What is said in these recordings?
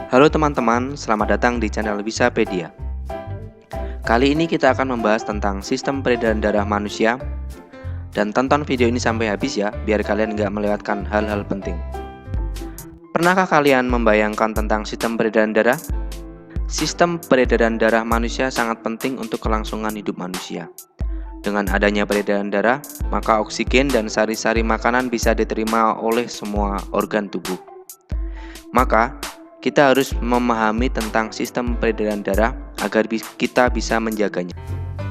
Halo teman-teman, selamat datang di channel Wisapedia. Kali ini kita akan membahas tentang sistem peredaran darah manusia. Dan tonton video ini sampai habis ya, biar kalian nggak melewatkan hal-hal penting. Pernahkah kalian membayangkan tentang sistem peredaran darah? Sistem peredaran darah manusia sangat penting untuk kelangsungan hidup manusia. Dengan adanya peredaran darah, maka oksigen dan sari-sari makanan bisa diterima oleh semua organ tubuh. Maka, kita harus memahami tentang sistem peredaran darah agar kita bisa menjaganya.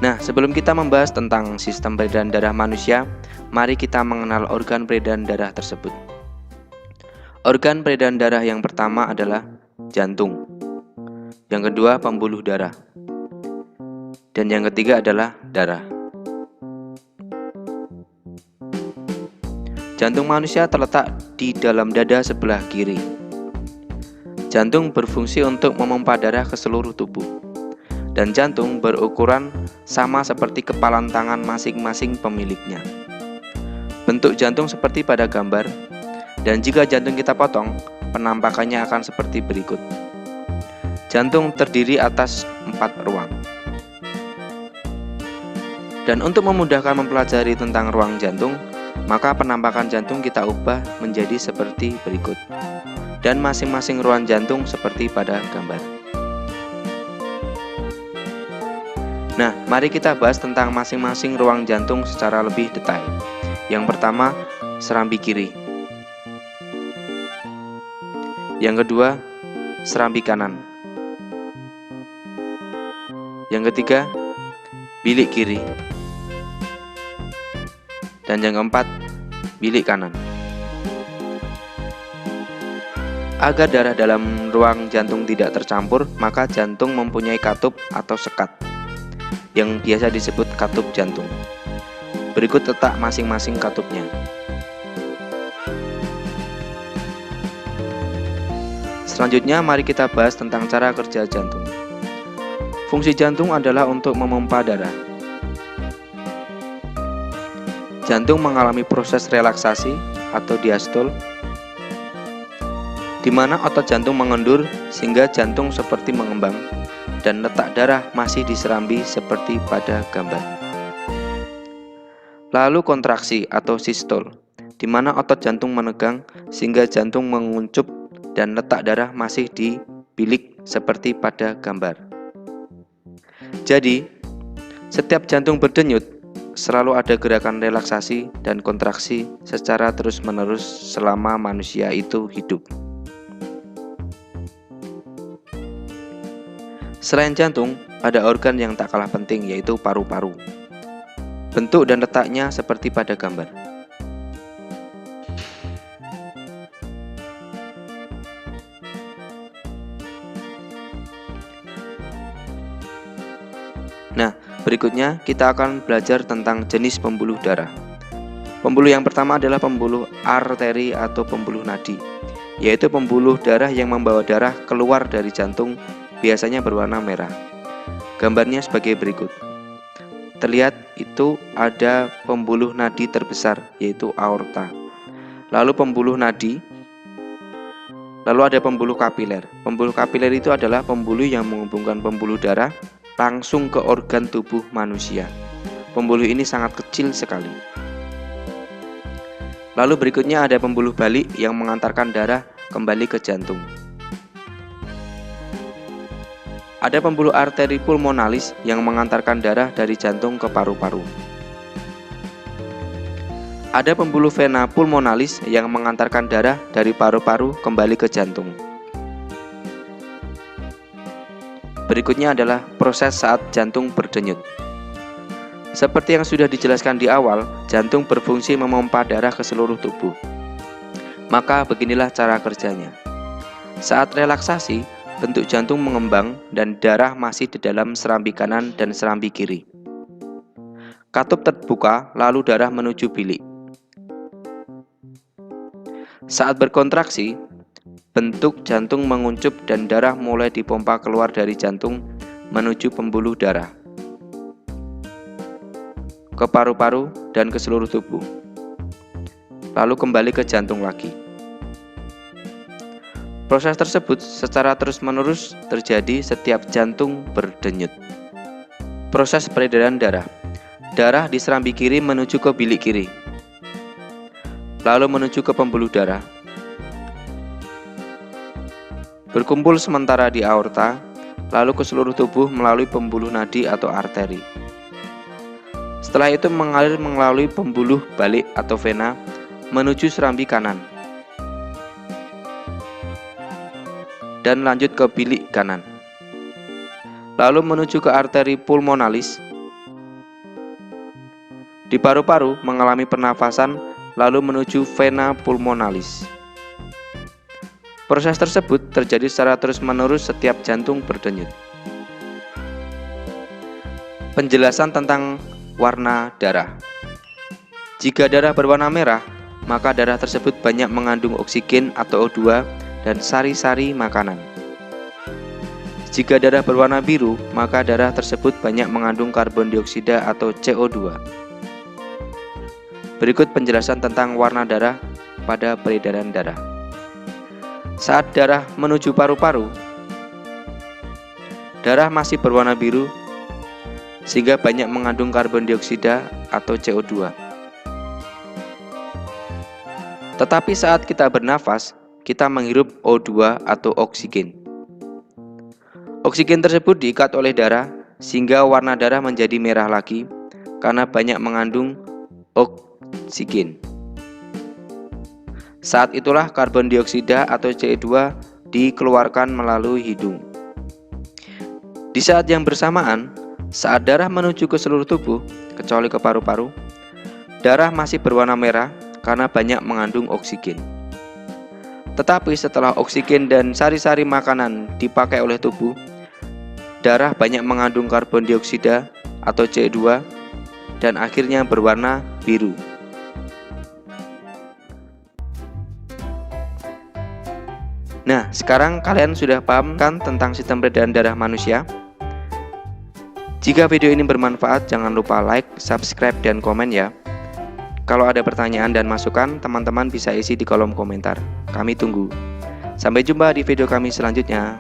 Nah, sebelum kita membahas tentang sistem peredaran darah manusia, mari kita mengenal organ peredaran darah tersebut. Organ peredaran darah yang pertama adalah jantung. Yang kedua, pembuluh darah. Dan yang ketiga adalah darah. Jantung manusia terletak di dalam dada sebelah kiri. Jantung berfungsi untuk memompa darah ke seluruh tubuh. Dan jantung berukuran sama seperti kepalan tangan masing-masing pemiliknya. Bentuk jantung seperti pada gambar, dan jika jantung kita potong, penampakannya akan seperti berikut. Jantung terdiri atas 4 ruang. Dan untuk memudahkan mempelajari tentang ruang jantung, maka penampakan jantung kita ubah menjadi seperti berikut. Dan masing-masing ruang jantung seperti pada gambar. Nah, mari kita bahas tentang masing-masing ruang jantung secara lebih detail. Yang pertama, serambi kiri. Yang kedua, serambi kanan. Yang ketiga, bilik kiri. Dan yang keempat, bilik kanan. Agar darah dalam ruang jantung tidak tercampur, maka jantung mempunyai katup atau sekat, yang biasa disebut katup jantung. Berikut letak masing-masing katupnya. Selanjutnya, mari kita bahas tentang cara kerja jantung. Fungsi jantung adalah untuk memompa darah. Jantung mengalami proses relaksasi atau diastol, di mana otot jantung mengendur sehingga jantung seperti mengembang dan letak darah masih di serambi seperti pada gambar. Lalu kontraksi atau sistol, di mana otot jantung menegang sehingga jantung menguncup dan letak darah masih di bilik seperti pada gambar. Jadi, setiap jantung berdenyut selalu ada gerakan relaksasi dan kontraksi secara terus-menerus selama manusia itu hidup. Selain jantung, ada organ yang tak kalah penting, yaitu paru-paru. Bentuk dan letaknya seperti pada gambar. Nah, berikutnya kita akan belajar tentang jenis pembuluh darah. Pembuluh yang pertama adalah pembuluh arteri atau pembuluh nadi, yaitu pembuluh darah yang membawa darah keluar dari jantung, biasanya berwarna merah. Gambarnya sebagai berikut. Terlihat itu ada pembuluh nadi terbesar, yaitu aorta. Lalu ada pembuluh kapiler. Pembuluh kapiler itu adalah pembuluh yang menghubungkan pembuluh darah langsung ke organ tubuh manusia. Pembuluh ini sangat kecil sekali. Lalu berikutnya ada pembuluh balik yang mengantarkan darah kembali ke jantung. Ada pembuluh arteri pulmonalis yang mengantarkan darah dari jantung ke paru-paru. Ada pembuluh vena pulmonalis yang mengantarkan darah dari paru-paru kembali ke jantung. Berikutnya adalah proses saat jantung berdenyut. Seperti yang sudah dijelaskan di awal, jantung berfungsi memompa darah ke seluruh tubuh. Maka beginilah cara kerjanya. Saat relaksasi, bentuk jantung mengembang dan darah masih di dalam serambi kanan dan serambi kiri. Katup terbuka, lalu darah menuju bilik. Saat berkontraksi, bentuk jantung menguncup dan darah mulai dipompa keluar dari jantung menuju pembuluh darah, ke paru-paru dan ke seluruh tubuh. Lalu kembali ke jantung lagi. Proses tersebut secara terus-menerus terjadi setiap jantung berdenyut. Proses peredaran darah. Darah di serambi kiri menuju ke bilik kiri, lalu menuju ke pembuluh darah, berkumpul sementara di aorta, lalu ke seluruh tubuh melalui pembuluh nadi atau arteri. Setelah itu mengalir melalui pembuluh balik atau vena menuju serambi kanan, dan lanjut ke bilik kanan, lalu menuju ke arteri pulmonalis. Di paru-paru mengalami pernafasan, lalu menuju vena pulmonalis. Proses tersebut terjadi secara terus-menerus setiap jantung berdenyut. Penjelasan tentang warna darah. Jika darah berwarna merah, maka darah tersebut banyak mengandung oksigen atau O2 dan sari-sari makanan. Jika darah berwarna biru, maka darah tersebut banyak mengandung karbon dioksida atau CO2. Berikut penjelasan tentang warna darah pada peredaran darah. Saat darah menuju paru-paru, darah masih berwarna biru sehingga banyak mengandung karbon dioksida atau CO2. Tetapi saat kita bernafas, kita menghirup O2 atau oksigen. Oksigen tersebut diikat oleh darah sehingga warna darah menjadi merah lagi karena banyak mengandung oksigen. Saat itulah karbon dioksida atau CO2 dikeluarkan melalui hidung. Di saat yang bersamaan, saat darah menuju ke seluruh tubuh, kecuali ke paru-paru, darah masih berwarna merah karena banyak mengandung oksigen. Tetapi setelah oksigen dan sari-sari makanan dipakai oleh tubuh, darah banyak mengandung karbon dioksida atau CO2 dan akhirnya berwarna biru. Nah, sekarang kalian sudah paham kan tentang sistem peredaran darah manusia? Jika video ini bermanfaat, jangan lupa like, subscribe, dan komen ya. Kalau ada pertanyaan dan masukan, teman-teman bisa isi di kolom komentar. Kami tunggu. Sampai jumpa di video kami selanjutnya.